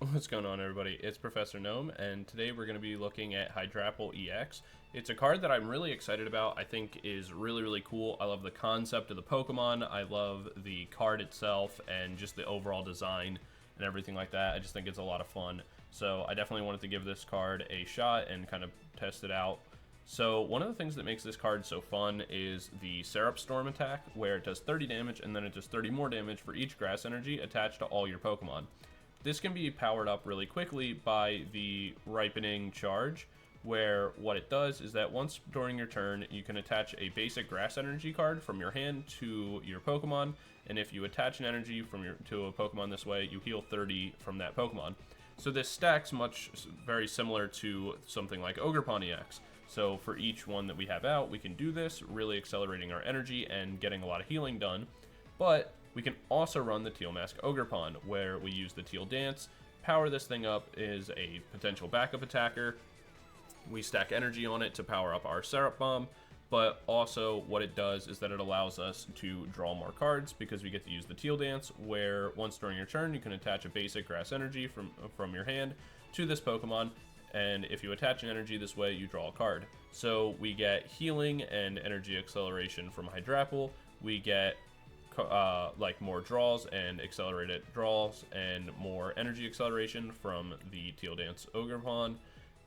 What's going on, everybody? It's Professor Gnome, and today we're going to be looking at Hydrapple EX. It's a card that I'm really excited about. I think is really cool. I love the concept of the Pokemon. I love the card itself and just the overall design and everything like that. I just think it's a lot of fun. So I definitely wanted to give this card a shot and kind of test it out. So one of the things that makes this card so fun is the Syrup Storm attack, where it does 30 damage and then it does 30 more damage for each grass energy attached to all your Pokemon. This can be powered up really quickly by the Ripening Charge, where what it does is that once during your turn, you can attach a basic grass energy card from your hand to your Pokemon, and if you attach an energy to a Pokemon this way, you heal 30 from that Pokemon. So this stacks very similar to something like Ogerpon EX. So for each one that we have out, we can do this, really accelerating our energy and getting a lot of healing done. But we can also run the Teal Mask Ogerpon, where we use the Teal Dance. Power this thing up is a potential backup attacker. We stack energy on it to power up our Syrup Bomb, but also what it does is that it allows us to draw more cards because we get to use the Teal Dance, where once during your turn you can attach a basic grass energy from your hand to this Pokemon, and if you attach an energy this way, you draw a card. So we get healing and energy acceleration from Hydrapple. We get like more draws and accelerated draws and more energy acceleration from the Teal Dance Ogerpon.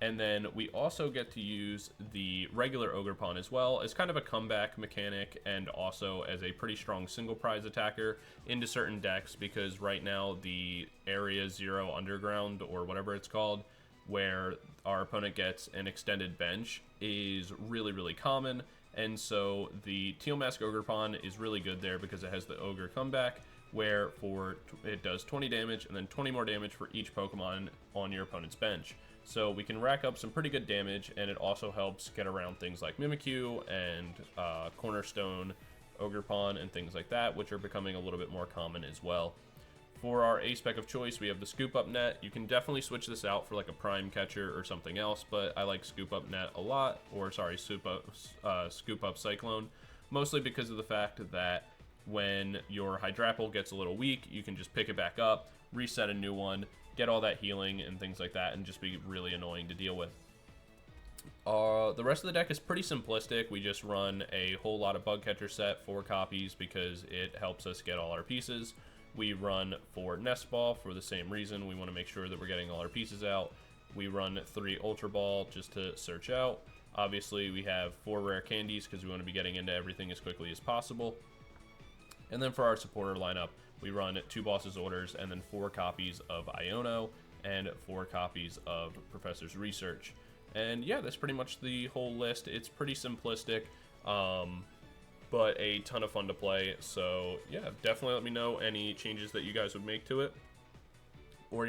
And then we also get to use the regular Ogerpon as well as kind of a comeback mechanic, and also as a pretty strong single prize attacker into certain decks, because right now the Area 0 Underground, or whatever it's called, where our opponent gets an extended bench, is really common. And so the Teal Mask Ogerpon is really good there because it has the Ogre comeback, where it does 20 damage and then 20 more damage for each Pokemon on your opponent's bench. So we can rack up some pretty good damage, and it also helps get around things like Mimikyu and Cornerstone Ogerpon and things like that, which are becoming a little bit more common as well. For our A-Spec of choice, we have the Scoop Up Net. You can definitely switch this out for like a Prime Catcher or something else, but I like Scoop Up Net a lot, or sorry, Scoop Up Cyclone, mostly because of the fact that when your Hydrapple gets a little weak, you can just pick it back up, reset a new one, get all that healing and things like that, and just be really annoying to deal with. The rest of the deck is pretty simplistic. We just run a whole lot of Bug Catcher Set, 4 copies, because it helps us get all our pieces. We run 4 Nest Ball for the same reason. We want to make sure that we're getting all our pieces out. We run 3 Ultra Ball just to search out. Obviously, we have 4 Rare Candies because we want to be getting into everything as quickly as possible. And then for our supporter lineup, we run 2 Boss's Orders and then 4 copies of Iono and 4 copies of Professor's Research. And yeah, that's pretty much the whole list. It's pretty simplistic, but a ton of fun to play. So yeah, definitely let me know any changes that you guys would make to it, or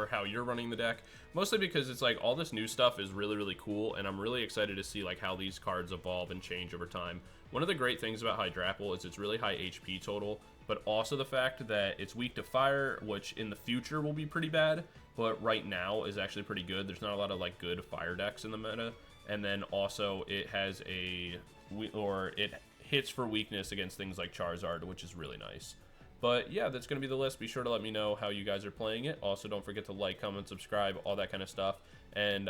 how you're running the deck. Mostly because it's like all this new stuff is really cool, and I'm really excited to see like how these cards evolve and change over time. One of the great things about Hydrapple is it's really high HP total, but also the fact that it's weak to fire, which in the future will be pretty bad, but right now is actually pretty good. There's not a lot of like good fire decks in the meta. And then also it has it hits for weakness against things like Charizard, which is really nice. But yeah, that's going to be the list. Be sure to let me know how you guys are playing it. Also, don't forget to like, comment, subscribe, all that kind of stuff. And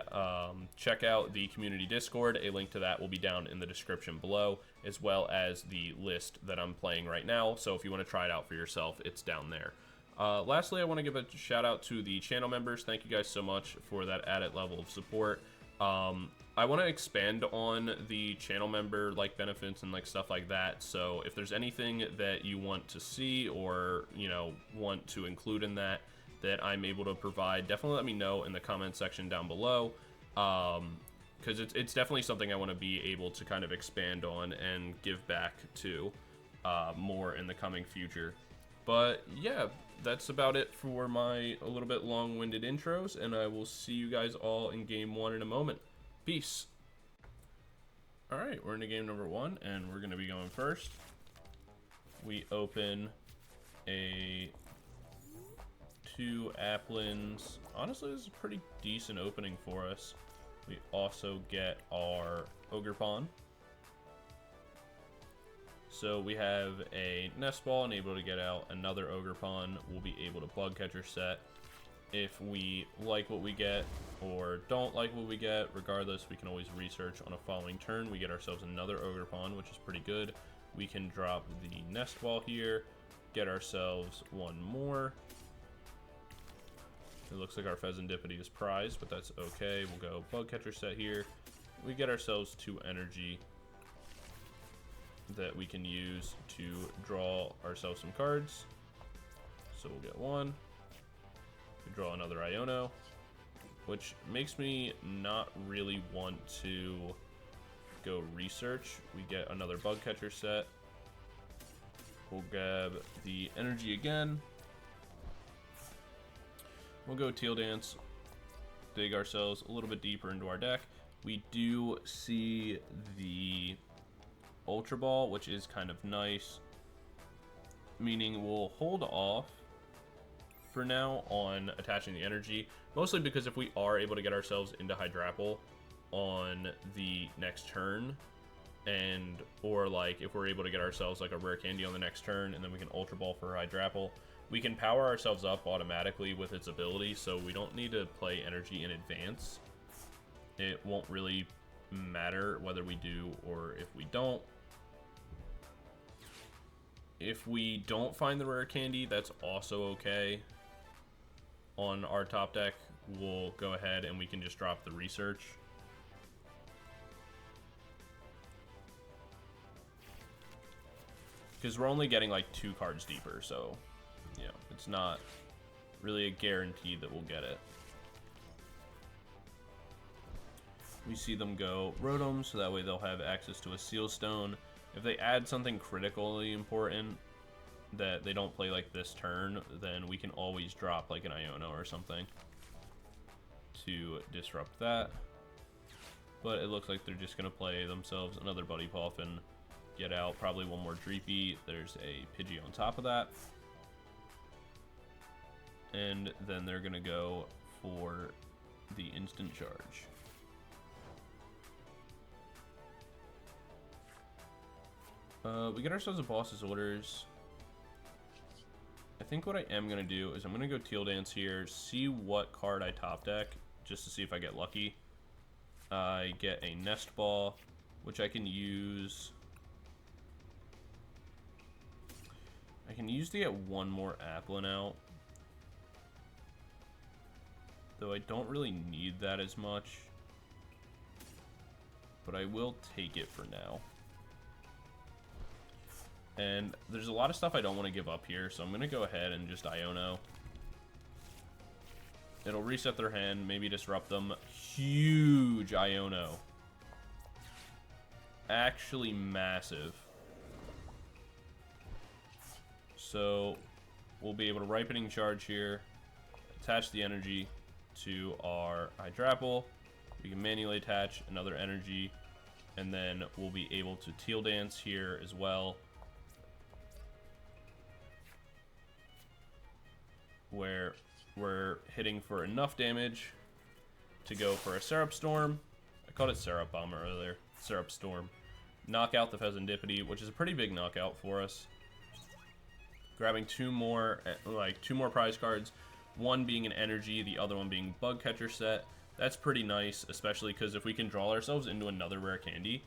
check out the community Discord. A link to that will be down in the description below, as well as the list that I'm playing right now. So if you want to try it out for yourself, it's down there. Lastly, I want to give a shout out to the channel members. Thank you guys so much for that added level of support. I want to expand on the channel member like benefits and like stuff like that. So if there's anything that you want to see, or want to include in that I'm able to provide, definitely let me know in the comment section down below, because it's definitely something I want to be able to kind of expand on and give back to more in the coming future. But yeah, that's about it for my a little bit long-winded intros, and I will see you guys all in game 1 in a moment. Peace. Alright, we're into game number 1, and we're going to be going first. We open a 2 Applins. Honestly, this is a pretty decent opening for us. We also get our Ogerpon. So we have a Nest Ball and able to get out another Ogerpon. We'll be able to Bug Catcher Set. If we like what we get or don't like what we get, regardless, we can always research on a following turn. We get ourselves another Ogerpon, which is pretty good. We can drop the Nest Ball here, get ourselves one more. It looks like our Fezandipiti is prized, but that's okay. We'll go Bug Catcher Set here. We get ourselves 2 energy that we can use to draw ourselves some cards. So we'll get 1. We draw another Iono, which makes me not really want to go research. We get another Bug Catcher Set. We'll grab the energy again. We'll go Teal Dance, dig ourselves a little bit deeper into our deck. We do see the Ultra Ball, which is kind of nice, meaning we'll hold off for now on attaching the energy, mostly because if we are able to get ourselves into Hydrapple on the next turn, and or like if we're able to get ourselves like a Rare Candy on the next turn, and then we can Ultra Ball for Hydrapple, we can power ourselves up automatically with its ability, so we don't need to play energy in advance. It won't really matter whether we do or if we don't. If we don't find the Rare Candy, that's also okay. On our top deck, we'll go ahead and we can just drop the research. Because we're only getting like 2 cards deeper, so you know, it's not really a guarantee that we'll get it. We see them go Rotom, so that way they'll have access to a Seal Stone. If they add something critically important that they don't play like this turn, then we can always drop like an Iono or something to disrupt that. But it looks like they're just going to play themselves another Buddy Puff and get out probably one more Dreepy. There's a Pidgey on top of that. And then they're going to go for the instant charge. We get ourselves a Boss's Orders. I think what I am going to do is I'm going to go Teal Dance here, see what card I top deck, just to see if I get lucky. I get a Nest Ball, which I can use. I can use to get one more Applin out. Though I don't really need that as much. But I will take it for now. And there's a lot of stuff I don't want to give up here, so I'm going to go ahead and just Iono. It'll reset their hand, maybe disrupt them. Huge Iono. Actually massive. So we'll be able to Ripening Charge here, attach the energy to our Hydrapple. We can manually attach another energy, and then we'll be able to Teal Dance here as well, where we're hitting for enough damage to go for a Syrup Storm. I called it Syrup Bomb earlier. Syrup Storm. Knock out the Fezandipiti, which is a pretty big knockout for us. Grabbing two more prize cards. One being an energy, the other one being Bug Catcher Set. That's pretty nice, especially because if we can draw ourselves into another Rare Candy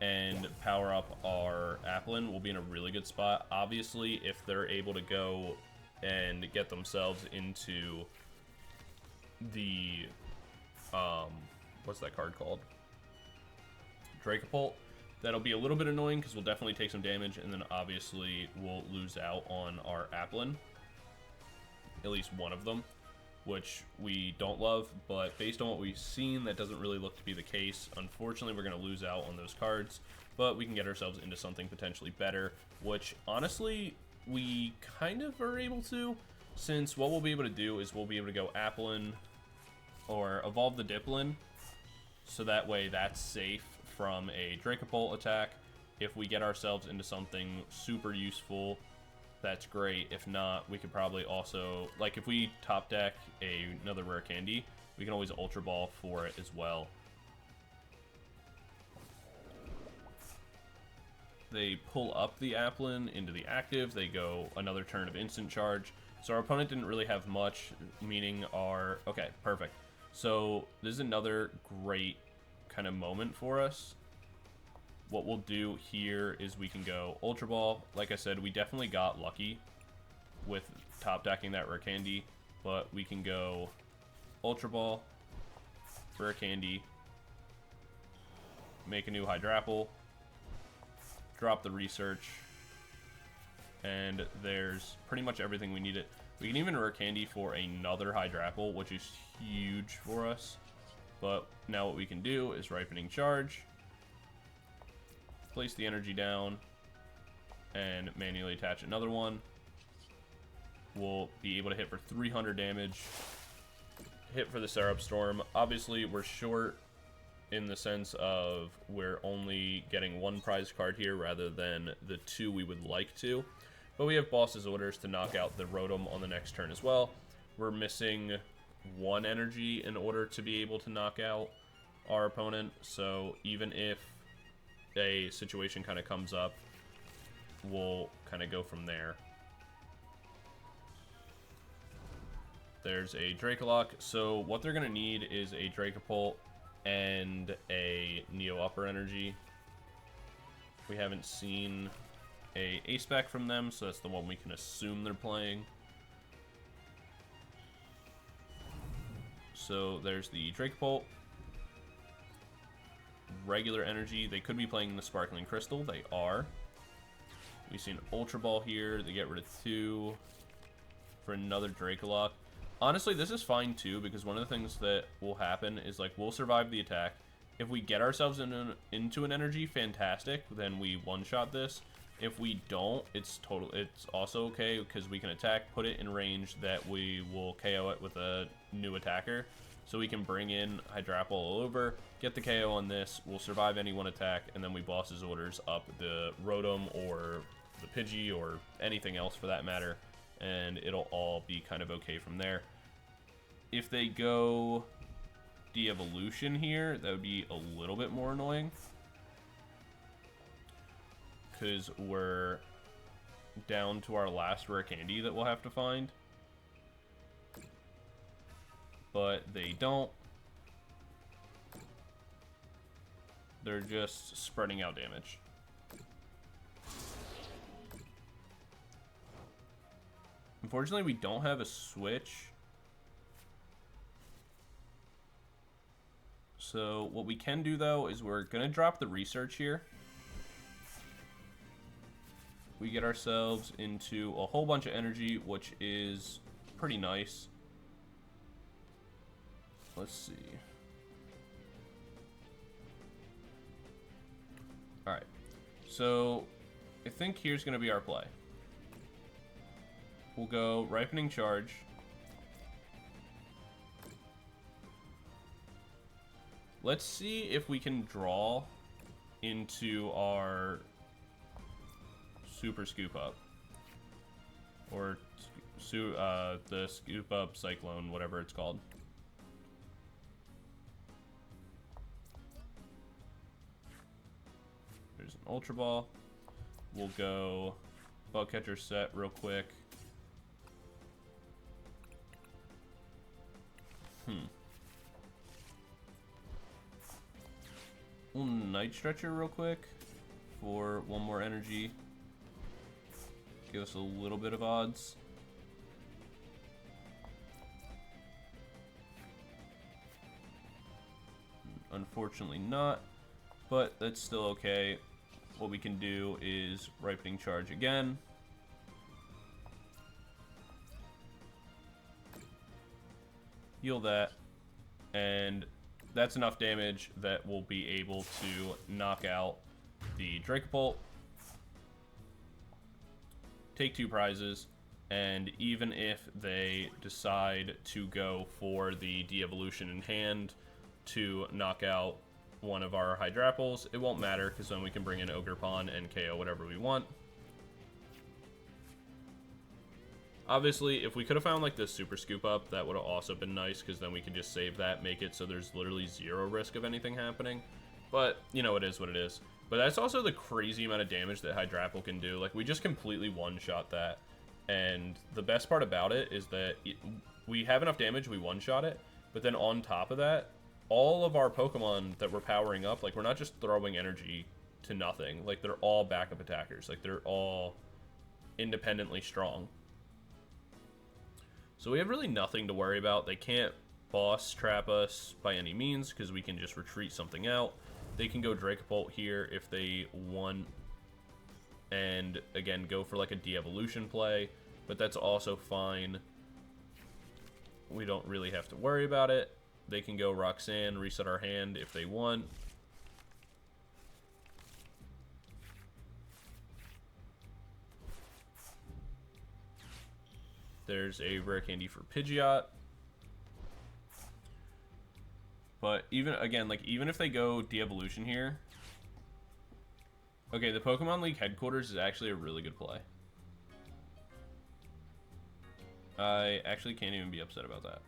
and power up our Applin, we'll be in a really good spot. Obviously, if they're able to go and get themselves into the what's that card called? Dracopult. That'll be a little bit annoying because we'll definitely take some damage, and then obviously we'll lose out on our Applin. At least one of them, which we don't love, but based on what we've seen, that doesn't really look to be the case. Unfortunately, we're going to lose out on those cards, but we can get ourselves into something potentially better, which honestly we kind of are able to, since what we'll be able to do is we'll be able to go Applin or evolve the Dipplin, so that way that's safe from a Dracopult attack. If we get ourselves into something super useful, that's great. If not, we could probably also, like if we top deck another Rare Candy, we can always Ultra Ball for it as well. They pull up the Applin into the active, they go another turn of instant charge, So our opponent didn't really have much, meaning our... Okay, perfect. So this is another great kind of moment for us. What we'll do here is we can go Ultra Ball. Like I said, we definitely got lucky with top decking that Rare Candy, but we can go Ultra Ball, Rare Candy, make a new Hydrapple, drop the research, and there's pretty much everything we needed. We can even Rare Candy for another Hydrapple, which is huge for us. But now what we can do is Ripening Charge, place the energy down, and manually attach another one. We'll be able to hit for 300 damage, hit for the Syrup Storm. Obviously, we're short in the sense of we're only getting one prize card here rather than the 2 we would like to. But we have Boss's Orders to knock out the Rotom on the next turn as well. We're missing 1 energy in order to be able to knock out our opponent. So even if a situation kind of comes up, we'll kind of go from there. There's a Dracolock. So what they're going to need is a Dracopult and a Neo Upper Energy. We haven't seen a Ace-Spec from them, so that's the one we can assume they're playing. So there's the Dracopult. Regular Energy. They could be playing the Sparkling Crystal. They are. We've seen Ultra Ball here. They get rid of 2 for another Dracolock. Honestly, this is fine too, because one of the things that will happen is, like, we'll survive the attack. If we get ourselves into an energy, fantastic. Then we one-shot this. If we don't, it's also okay, because we can attack, put it in range that we will KO it with a new attacker. So we can bring in Hydrapple all over, get the KO on this, we'll survive any one attack, and then we Boss's Orders up the Rotom or the Pidgey or anything else for that matter, and it'll all be kind of okay from there. If they go De-Evolution here, that would be a little bit more annoying, because we're down to our last Rare Candy that we'll have to find. But they don't. They're just spreading out damage. Unfortunately, we don't have a switch. So what we can do, though, is we're going to drop the research here. We get ourselves into a whole bunch of energy, which is pretty nice. Let's see. Alright. So, I think here's going to be our play. We'll go Ripening Charge. Let's see if we can draw into our Super Scoop Up. Or the Scoop Up Cyclone, whatever it's called. There's an Ultra Ball. We'll go Bug Catcher Set real quick. We'll Night Stretcher real quick for 1 more energy. Give us a little bit of odds. Unfortunately not, but that's still okay. What we can do is Ripening Charge again. Heal that, and that's enough damage that we'll be able to knock out the Dracopult, take 2 prizes, and even if they decide to go for the De-Evolution in hand to knock out one of our Hydrapples, it won't matter, because then we can bring in Ogerpon and KO whatever we want. Obviously, if we could have found like this Super Scoop Up, that would have also been nice, because then we could just save that, make it so there's literally 0 risk of anything happening. But, you know, it is what it is. But that's also the crazy amount of damage that Hydrapple can do. Like, we just completely one-shot that. And the best part about it is that we have enough damage, we one-shot it, but then on top of that, all of our Pokemon that we're powering up, like, we're not just throwing energy to nothing. Like, they're all backup attackers. Like, they're all independently strong. So we have really nothing to worry about. They can't boss trap us by any means, because we can just retreat something out. They can go Dracopult here if they want, and again, go for like a de-evolution play, but that's also fine. We don't really have to worry about it. They can go Roxanne, reset our hand if they want. There's a Rare Candy for Pidgeot. But even, again, like, even if they go de-evolution here... Okay, the Pokemon League headquarters is actually a really good play. I actually can't even be upset about that.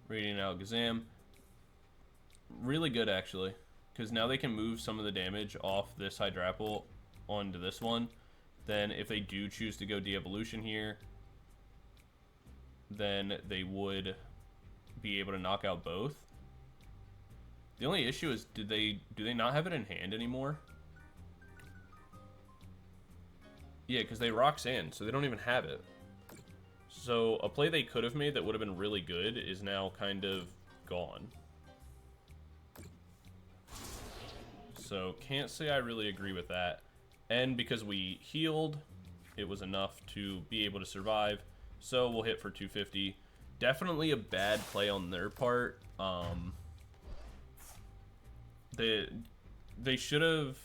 Radiant Alakazam. Really good, actually. Because now they can move some of the damage off this Hydrapple onto this one. Then if they do choose to go de-evolution here, then they would be able to knock out both. The only issue is, do they not have it in hand anymore? Yeah, because they Roxanne, so they don't even have it. So a play they could have made that would have been really good is now kind of gone. So can't say I really agree with that. And because we healed, it was enough to be able to survive. So we'll hit for 250. Definitely a bad play on their part. They should have...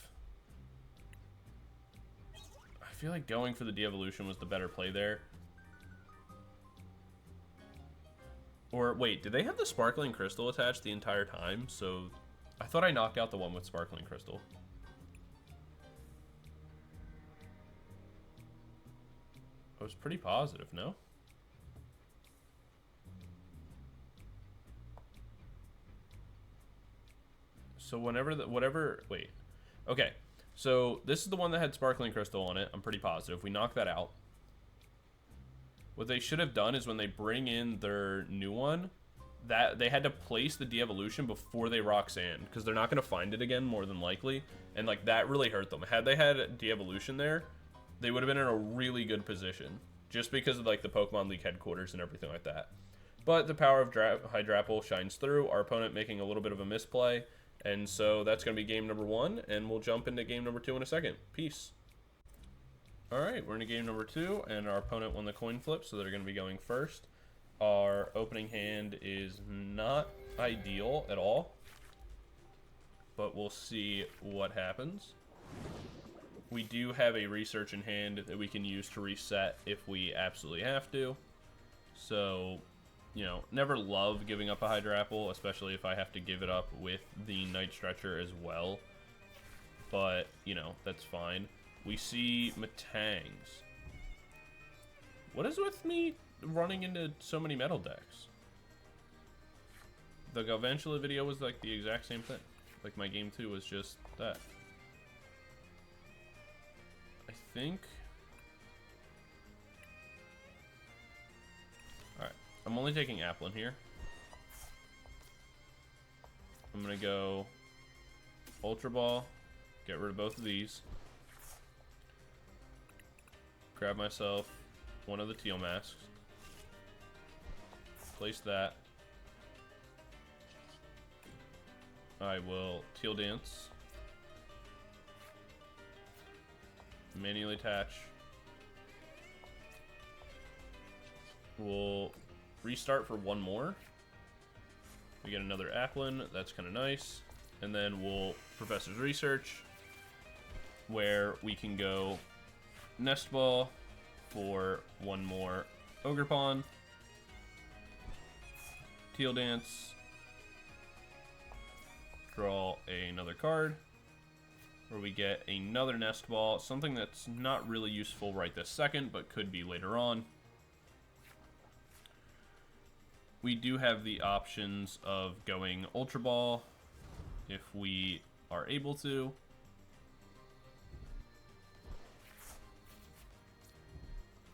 I feel like going for the de-evolution was the better play there. Or wait, did they have the Sparkling Crystal attached the entire time? So I thought I knocked out the one with Sparkling Crystal. I was pretty positive, no? So wait. Okay, so this is the one that had Sparkling Crystal on it. I'm pretty positive. We knocked that out. What they should have done is when they bring in their new one, that they had to place the de-evolution before they Roxanne, because they're not going to find it again, more than likely. And like that really hurt them. Had they had de-evolution there, they would have been in a really good position, just because of like the Pokemon League headquarters and everything like that. But the power of Hydrapple shines through, our opponent making a little bit of a misplay. And so that's going to be game number 1, and we'll jump into game number 2 in a second. Peace. Alright, we're into game number 2, and our opponent won the coin flip, so they're going to be going first. Our opening hand is not ideal at all, but we'll see what happens. We do have a research in hand that we can use to reset if we absolutely have to. So, you know, never love giving up a Hydrapple, especially if I have to give it up with the Night Stretcher as well. But, you know, that's fine. We see Matangs. What is with me running into so many metal decks? The Galvantula video was like the exact same thing. Like my game 2 was just that. I think... Alright, I'm only taking Applin here. I'm gonna go Ultra Ball, get rid of both of these. Grab myself one of the Teal masks. Place that. I will Teal Dance. Manually attach. We'll restart for one more. We get another Applin. That's kind of nice. And then we'll Professor's Research, where we can go Nest Ball for one more Ogerpon. Teal Dance. Draw another card, where we get another Nest Ball, something that's not really useful right this second, but could be later on. We do have the options of going Ultra Ball if we are able to.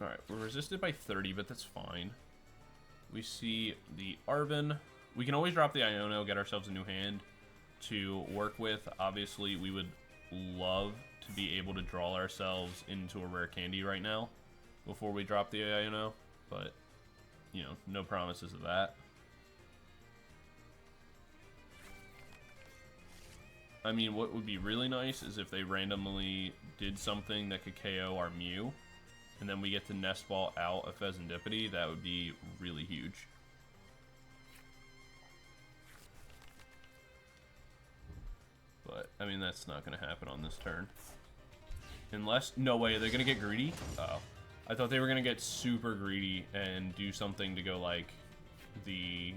Alright, we're resisted by 30, but that's fine. We see the Arven. We can always drop the Iono, get ourselves a new hand to work with. Obviously, we would love to be able to draw ourselves into a rare candy right now before we drop the Iono, but, you know, no promises of that. I mean, what would be really nice is if they randomly did something that could KO our Mew, and then we get to Nest Ball out a Fezandipiti. That would be really huge. But, I mean, that's not going to happen on this turn. Unless, no way, they're going to get greedy? Uh-oh. I thought they were going to get super greedy and do something to go like the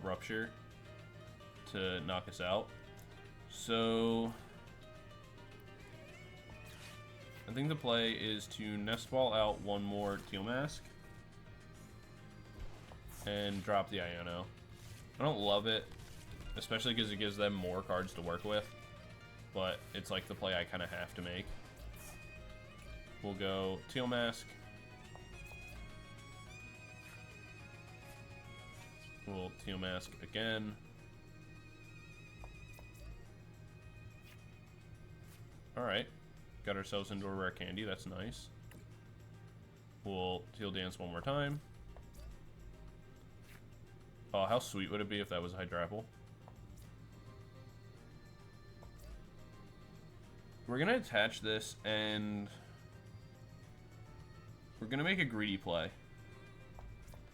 Rupture to knock us out. So, I think the play is to Nest Ball out one more Teal Mask and drop the Iono. I don't love it, especially because it gives them more cards to work with, but it's like the play I kind of have to make. We'll go Teal Mask. We'll Teal Mask again. Alright. Got ourselves into a rare candy. That's nice. We'll Teal Dance one more time. Oh, how sweet would it be if that was a Hydrapple? We're going to attach this and we're going to make a greedy play.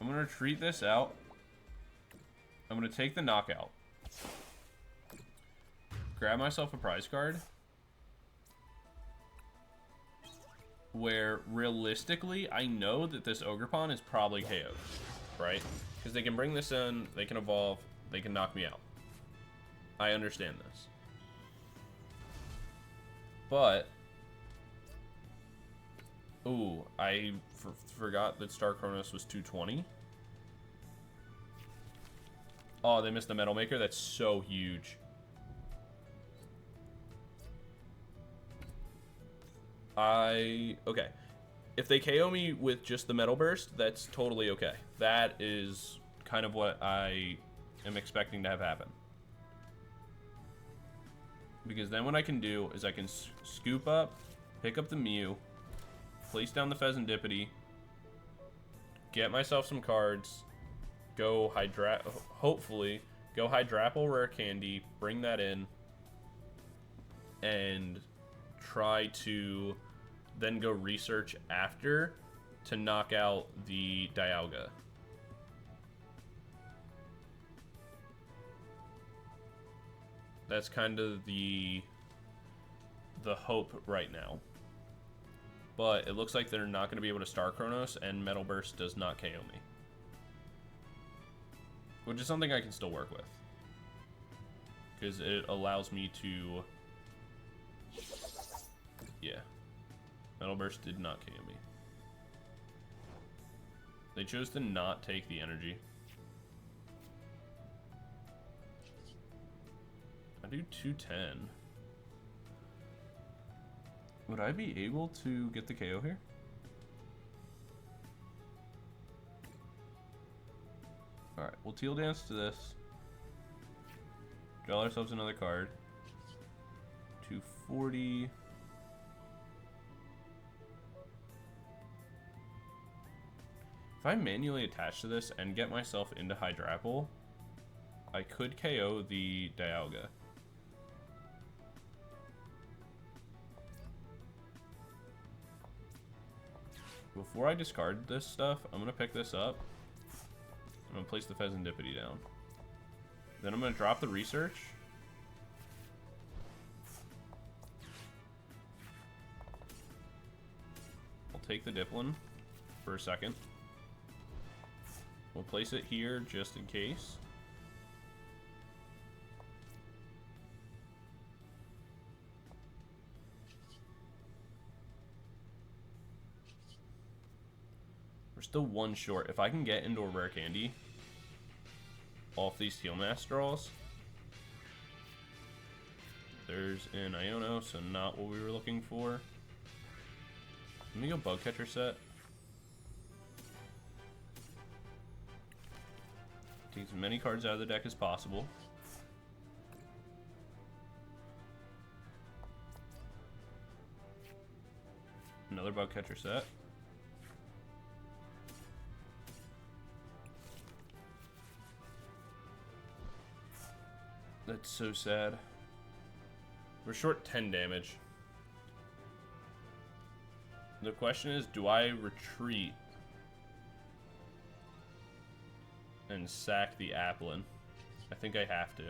I'm going to retreat this out. I'm going to take the knockout. Grab myself a prize card. Where realistically, I know that this Ogerpon is probably KO'd, right? Because they can bring this in, they can evolve, they can knock me out. I understand this. But, ooh, I forgot that Star Chronos was 220. Oh, they missed the Metal Maker. That's so huge. Okay. If they KO me with just the Metal Burst, that's totally okay. That is kind of what I am expecting to have happen. Because then what I can do is I can scoop up, pick up the Mew, place down the Fezandipiti, get myself some cards, go hopefully go Hydrapple Rare Candy, bring that in, and try to then go research after to knock out the Dialga. That's kind of the hope right now. But it looks like they're not going to be able to Star Chronos, and Metal Burst does not KO me. Which is something I can still work with. Because it allows me to... Yeah. Metal Burst did not KO me. They chose to not take the energy. I do 210. Would I be able to get the KO here? Alright, we'll Teal Dance to this. Draw ourselves another card. 240. If I manually attach to this and get myself into Hydrapple, I could KO the Dialga. Before I discard this stuff, I'm going to pick this up. I'm going to place the Fezandipiti down. Then I'm going to drop the Research. I'll take the Dipplin for a second. We'll place it here just in case. We're still one short. If I can get into a rare candy off these Teal Mask draws, There's an Iono, so not what we were looking for. Let me go Bug Catcher Set. Take as many cards out of the deck as possible. Another Bug Catcher Set. That's so sad. We're short 10 damage. The question is, do I retreat and sack the Applin? I think I have to.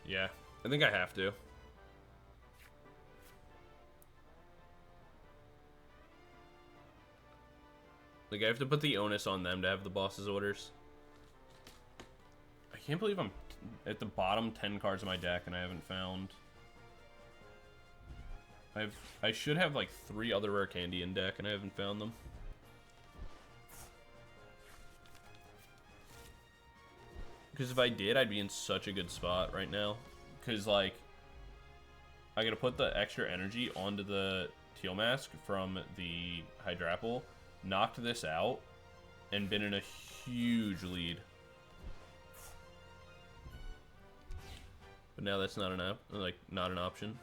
Yeah, I think I have to. Like, I have to put the onus on them to have the boss's orders. I can't believe I'm at the bottom 10 cards of my deck and I haven't found... I should have like 3 other Rare Candy in deck and I haven't found them. Because if I did, I'd be in such a good spot right now. Because, like, I gotta put the extra energy onto the Teal Mask from the Hydrapple, knocked this out, and been in a huge lead. But now that's not an option.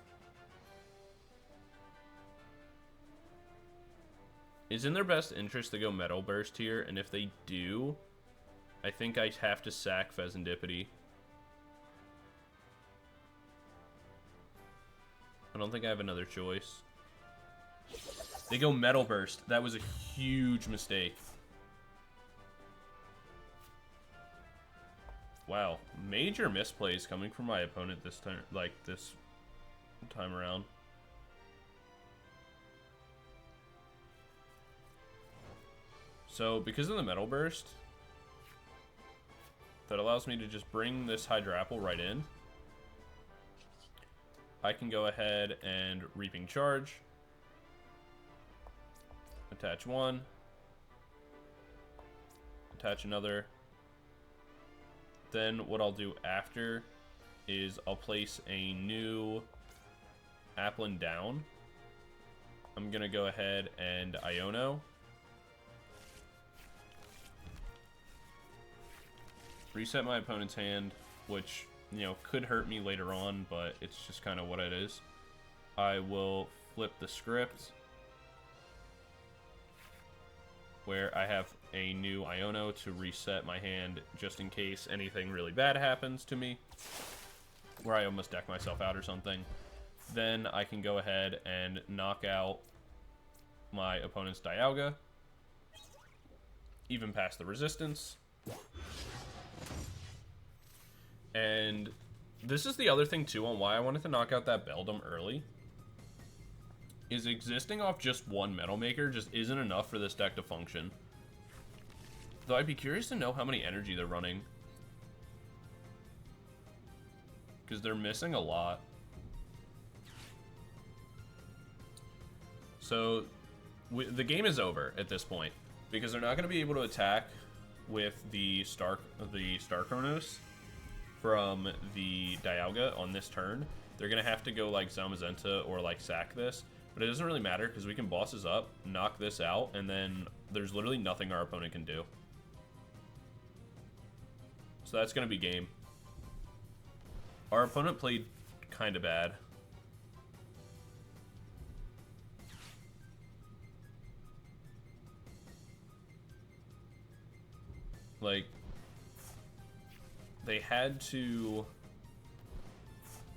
It's in their best interest to go Metal Burst here, and if they do, I think I have to sack Fezandipiti. I don't think I have another choice. They go Metal Burst. That was a huge mistake. Wow, major misplays coming from my opponent this time, like this time around. So, because of the Metal Burst, that allows me to just bring this Hydrapple right in. I can go ahead and Reaping Charge. Attach one. Attach another. Then what I'll do after is I'll place a new Applin down. I'm going to go ahead and Iono. Reset my opponent's hand, which, you know, could hurt me later on, but it's just kind of what it is. I will flip the script where I have a new Iono to reset my hand just in case anything really bad happens to me, where I almost deck myself out or something. Then I can go ahead and knock out my opponent's Dialga, even past the resistance. And this is the other thing too on why I wanted to knock out that Beldum early. Is existing off just one Metal Maker just isn't enough for this deck to function. Though I'd be curious to know how many energy they're running. Because they're missing a lot. So the game is over at this point. Because they're not going to be able to attack with the Star Chronos from the Dialga on this turn. They're going to have to go like Zamazenta or like sack this. But it doesn't really matter because we can bosses up, knock this out, and then there's literally nothing our opponent can do. So that's going to be game. Our opponent played kind of bad. Like, they had to...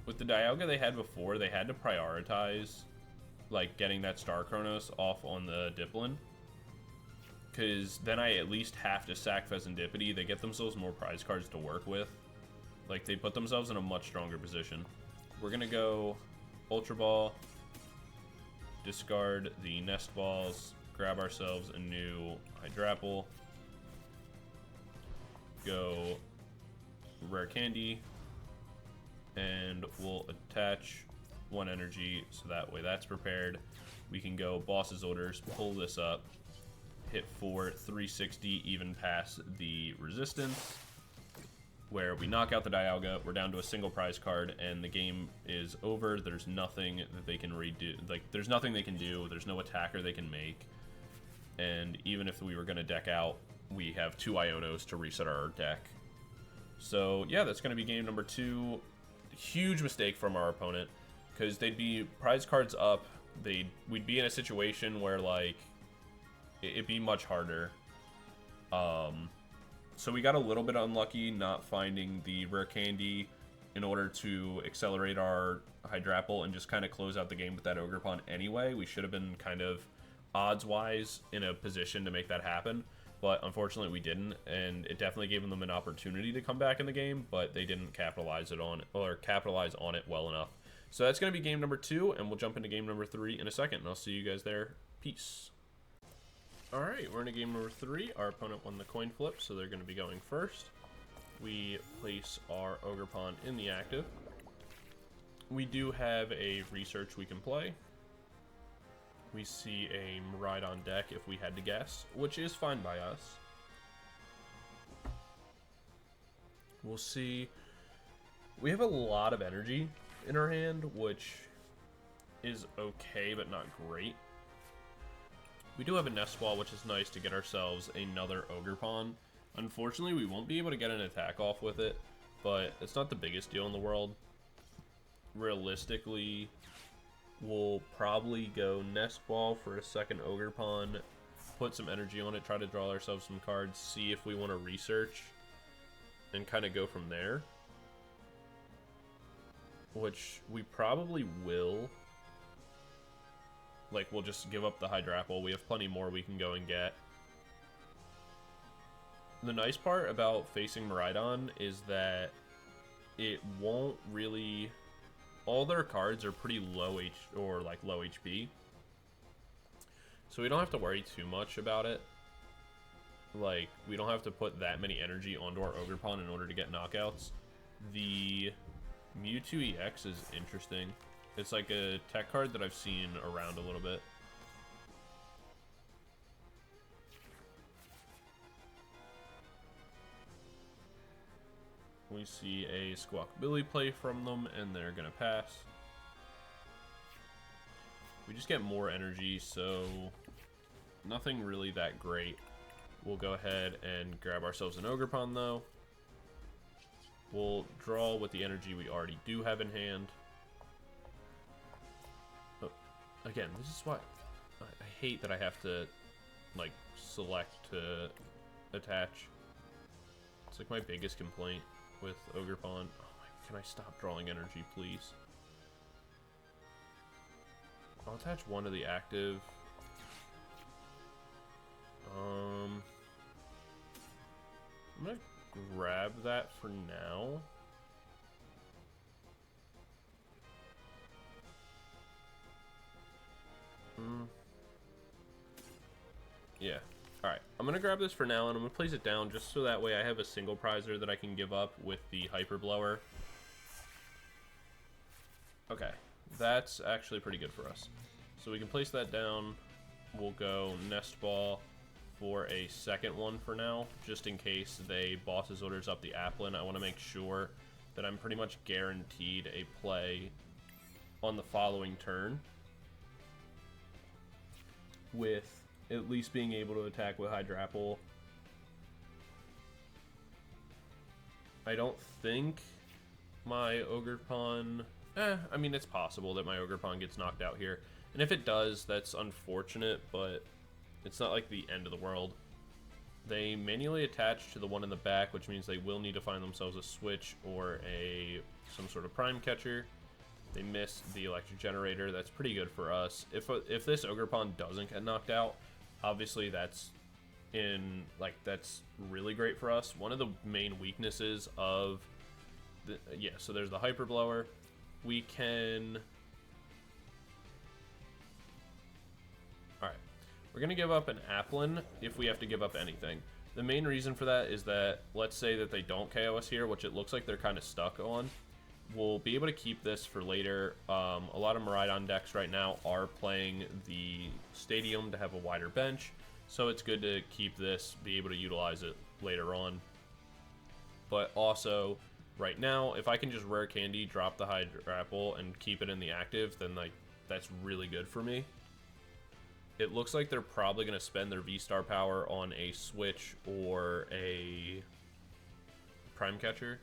With the Dialga they had before, they had to prioritize like getting that Star Chronos off on the Dipplin, because then I at least have to sack Fezandipiti. They get themselves more prize cards to work with. Like, they put themselves in a much stronger position. We're gonna go Ultra Ball, discard the Nest Balls, grab ourselves a new Hydrapple, go Rare Candy, and we'll attach one energy, so that way that's prepared. We can go boss's orders, pull this up, hit for 360 even past the resistance, where we knock out the Dialga, we're down to a single prize card, and the game is over. There's nothing that they can redo. Like, there's nothing they can do. There's no attacker they can make. And even if we were going to deck out, we have 2 Ionos to reset our deck. So, yeah, that's going to be game number 2. Huge mistake from our opponent, because they'd be prize cards up. We'd be in a situation where, like, it'd be much harder. So we got a little bit unlucky not finding the Rare Candy in order to accelerate our Hydrapple and just kind of close out the game with that Ogerpon anyway. We should have been kind of odds-wise in a position to make that happen, but unfortunately we didn't, and it definitely gave them an opportunity to come back in the game, but they didn't capitalize on it well enough. So that's going to be game number 2, and we'll jump into game number 3 in a second, and I'll see you guys there. Peace. Alright, we're in a game number 3. Our opponent won the coin flip, so they're going to be going first. We place our Ogerpon in the active. We do have a research we can play. We see a Miraidon deck if we had to guess, which is fine by us. We'll see. We have a lot of energy in our hand, which is okay, but not great. We do have a Nest Ball, which is nice to get ourselves another Ogerpon. Unfortunately, we won't be able to get an attack off with it, but it's not the biggest deal in the world. Realistically, we'll probably go Nest Ball for a second Ogerpon, put some energy on it, try to draw ourselves some cards, see if we want to research, and kind of go from there. Which we probably will. Like, we'll just give up the Hydrapple. We have plenty more we can go and get. The nice part about facing Miraidon is that it won't really... All their cards are pretty low low HP. So we don't have to worry too much about it. Like, we don't have to put that many energy onto our Ogerpon in order to get knockouts. The Mewtwo EX is interesting. It's like a tech card that I've seen around a little bit. We see a Squawkabilly play from them, and they're going to pass. We just get more energy, so nothing really that great. We'll go ahead and grab ourselves an Ogerpon, though. We'll draw with the energy we already do have in hand. Again, this is why I hate that I have to, like, select to attach. It's like my biggest complaint with Ogerpon. Oh my, can I stop drawing energy, please? I'll attach one to the active. I'm gonna grab that for now. Yeah. Alright, I'm going to grab this for now, and I'm going to place it down just so that way I have a single prizer that I can give up with the Hyper Blower. Okay, that's actually pretty good for us. So we can place that down. We'll go Nest Ball for a second one for now, just in case they bosses orders up the Applin. I want to make sure that I'm pretty much guaranteed a play on the following turn, with at least being able to attack with Hydrapple. I don't think my Ogerpon... I mean, it's possible that my Ogerpon gets knocked out here. And if it does, that's unfortunate, but it's not like the end of the world. They manually attach to the one in the back, which means they will need to find themselves a switch or some sort of prime catcher. They missed the electric generator. That's pretty good for us. If this Ogerpon doesn't get knocked out, obviously that's really great for us. One of the main weaknesses of so there's the Hyper Blower. We can... Alright. We're going to give up an Applin if we have to give up anything. The main reason for that is that, let's say that they don't KO us here, which it looks like they're kind of stuck on. We'll be able to keep this for later. A lot of Miraidon decks right now are playing the Stadium to have a wider bench. So it's good to keep this, be able to utilize it later on. But also, right now, if I can just Rare Candy, drop the Hydrapple, and keep it in the active, then like that's really good for me. It looks like they're probably going to spend their VSTAR power on a Switch or a Prime Catcher.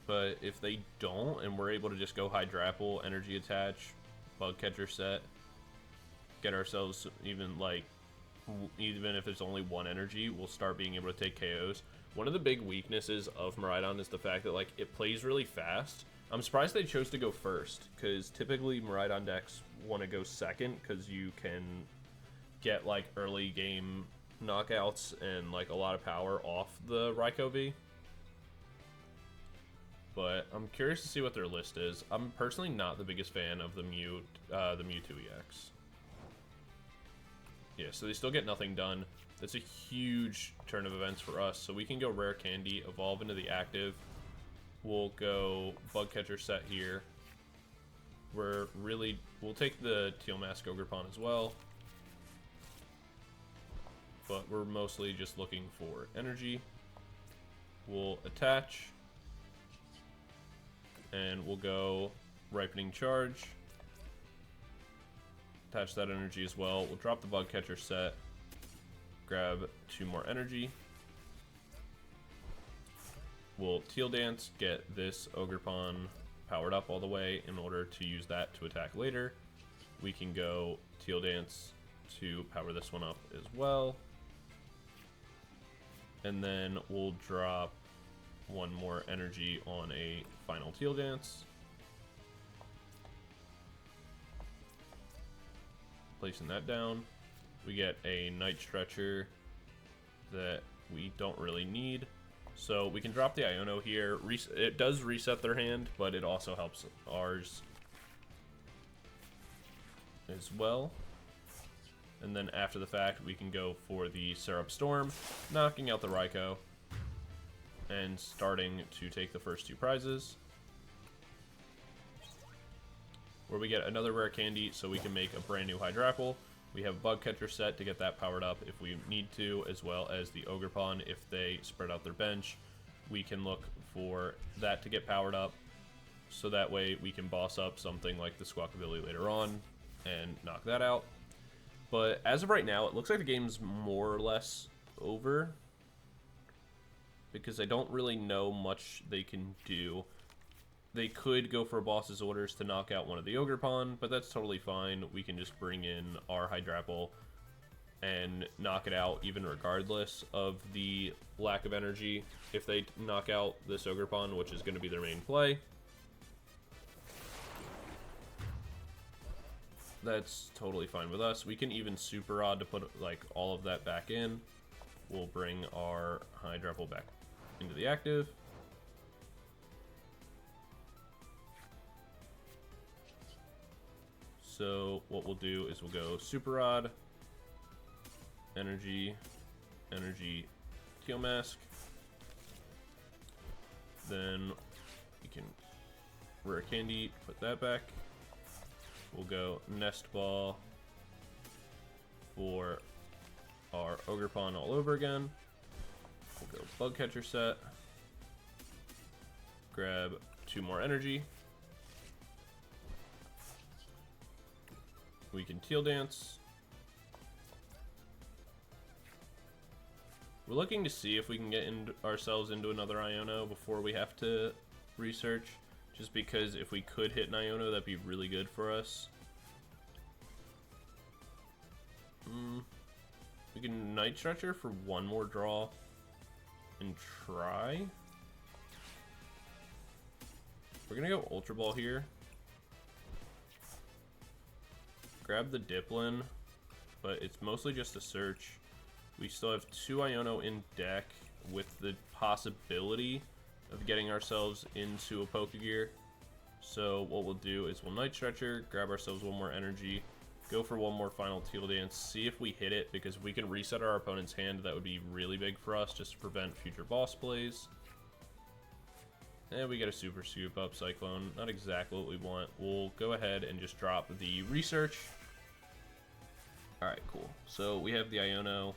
But if they don't, and we're able to just go Hydrapple, Energy Attach, Bug Catcher Set, get ourselves even if it's only one energy, we'll start being able to take KOs. One of the big weaknesses of Miraidon is the fact that like it plays really fast. I'm surprised they chose to go first, because typically Miraidon decks want to go second, because you can get like early game knockouts and like a lot of power off the Raikou V. But I'm curious to see what their list is. I'm personally not the biggest fan of the Mewtwo EX. Yeah, so they still get nothing done. That's a huge turn of events for us. So we can go Rare Candy, evolve into the active. We'll go Bug Catcher Set here. We'll take the Teal Mask Ogerpon as well. But we're mostly just looking for energy. We'll attach. And we'll go Ripening Charge. Attach that energy as well. We'll drop the Bug Catcher Set. Grab 2 more energy. We'll Teal Dance, get this Ogerpon powered up all the way in order to use that to attack later. We can go Teal Dance to power this one up as well. And then we'll drop 1 more energy on a final Teal Dance. Placing that down. We get a Night Stretcher that we don't really need. So we can drop the Iono here. It does reset their hand, but it also helps ours as well. And then after the fact, we can go for the Syrup Storm, knocking out the Raikou, and starting to take the first 2 prizes. Where we get another Rare Candy, so we can make a brand new Hydrapple. We have Bug Catcher Set to get that powered up if we need to, as well as the Ogerpon if they spread out their bench. We can look for that to get powered up, so that way we can boss up something like the Squawkabilly later on and knock that out. But as of right now, it looks like the game's more or less over, because I don't really know much they can do. They could go for a boss's orders to knock out one of the Ogerpon, but that's totally fine. We can just bring in our Hydrapple and knock it out even regardless of the lack of energy if they knock out this Ogerpon, which is going to be their main play. That's totally fine with us. We can even Super Rod to put like all of that back in. We'll bring our Hydrapple back into the active. So what we'll do is we'll go Super Rod, Energy, Teal Mask. Then we can Rare Candy, put that back. We'll go Nest Ball for our Ogerpon all over again. We'll go Bug Catcher Set. Grab 2 more energy. We can Teal Dance. We're looking to see if we can get ourselves into another Iono before we have to research. Just because if we could hit an Iono, that'd be really good for us. We can Night Stretcher for 1 more draw and try. We're gonna go Ultra Ball here. Grab the Dipplin, but it's mostly just a search. We still have 2 Iono in deck with the possibility of getting ourselves into a Pokégear. So what we'll do is we'll Night Stretcher, grab ourselves 1 more energy, go for 1 more final Teal Dance, see if we hit it, because if we can reset our opponent's hand, that would be really big for us just to prevent future boss plays. And we get a super Scoop Up Cyclone. Not exactly what we want. We'll go ahead and just drop the research. Alright, cool. So we have the Iono.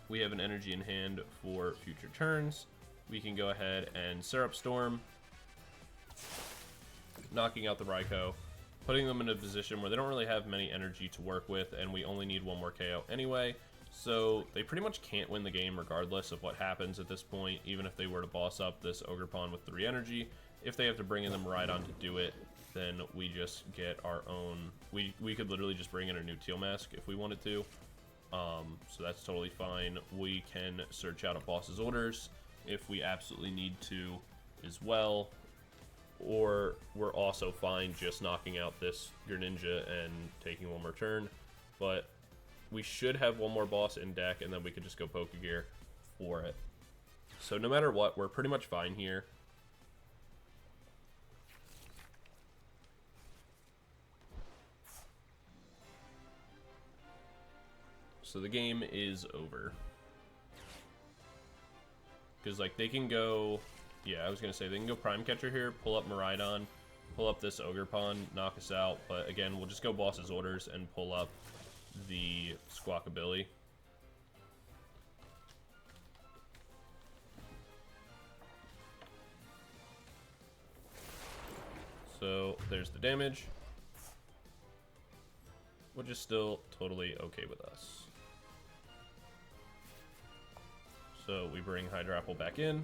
We have an energy in hand for future turns. We can go ahead and Syrup Storm, knocking out the Raikou, putting them in a position where they don't really have many energy to work with, and we only need one more KO anyway. So they pretty much can't win the game regardless of what happens at this point, even if they were to boss up this Ogerpon with 3 energy. If they have to bring in the Miraidon to do it, then we just get our own... We could literally just bring in a new Teal Mask if we wanted to. So that's totally fine. We can search out a boss's orders if we absolutely need to as well. Or we're also fine just knocking out this Greninja and taking one more turn. But we should have one more boss in deck, and then we could just go Pokégear for it. So no matter what, we're pretty much fine here. So the game is over. Because, like, they can go... Yeah, I was going to say, they can go Prime Catcher here, pull up Miraidon, pull up this Ogerpon, knock us out. But, again, we'll just go Boss's Orders and pull up the Squawkabilly. So, there's the damage, which is still totally okay with us. So, we bring Hydrapple back in.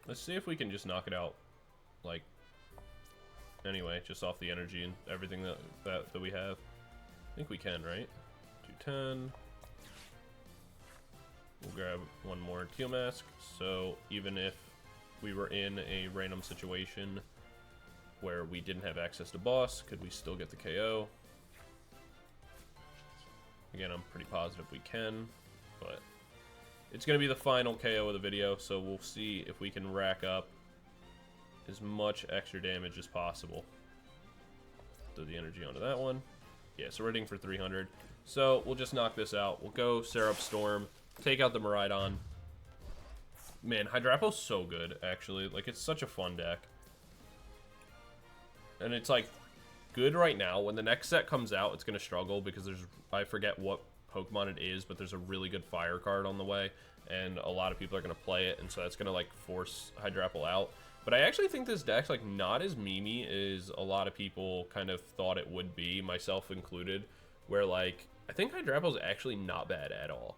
Let's see if we can just knock it out, like, anyway, just off the energy and everything that we have. I think we can, right? 210. We'll grab one more Teal Mask. So even if we were in a random situation where we didn't have access to boss, could we still get the KO? Again, I'm pretty positive we can, but it's going to be the final KO of the video, so we'll see if we can rack up as much extra damage as possible. Throw the energy onto that one. Yeah, so we're hitting for 300. So we'll just knock this out. We'll go Syrup Storm, take out the Miraidon. Man, Hydrapple's so good, actually. Like, it's such a fun deck. And it's, like, good right now. When the next set comes out, it's going to struggle because there's... I forget what Pokemon it is, but there's a really good fire card on the way, and a lot of people are going to play it, and so that's going to, like, force Hydrapple out. But I actually think this deck's, like, not as memey as a lot of people kind of thought it would be, myself included, where, like, I think Hydrapple's actually not bad at all.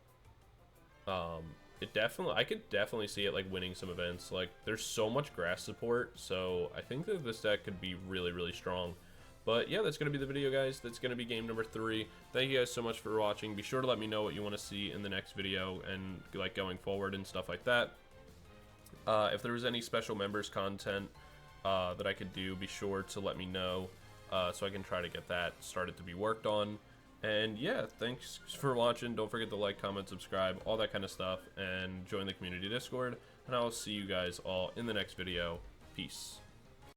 I could definitely see it, like, winning some events. Like, there's so much grass support, so I think that this deck could be really, really strong. But yeah, that's going to be the video, guys. That's going to be game number 3. Thank you guys so much for watching. Be sure to let me know what you want to see in the next video and, like, going forward and stuff like that. If there was any special members content that I could do, be sure to let me know so I can try to get that started to be worked on. And yeah, thanks for watching. Don't forget to like, comment, subscribe, all that kind of stuff, and join the community Discord. And I will see you guys all in the next video. Peace.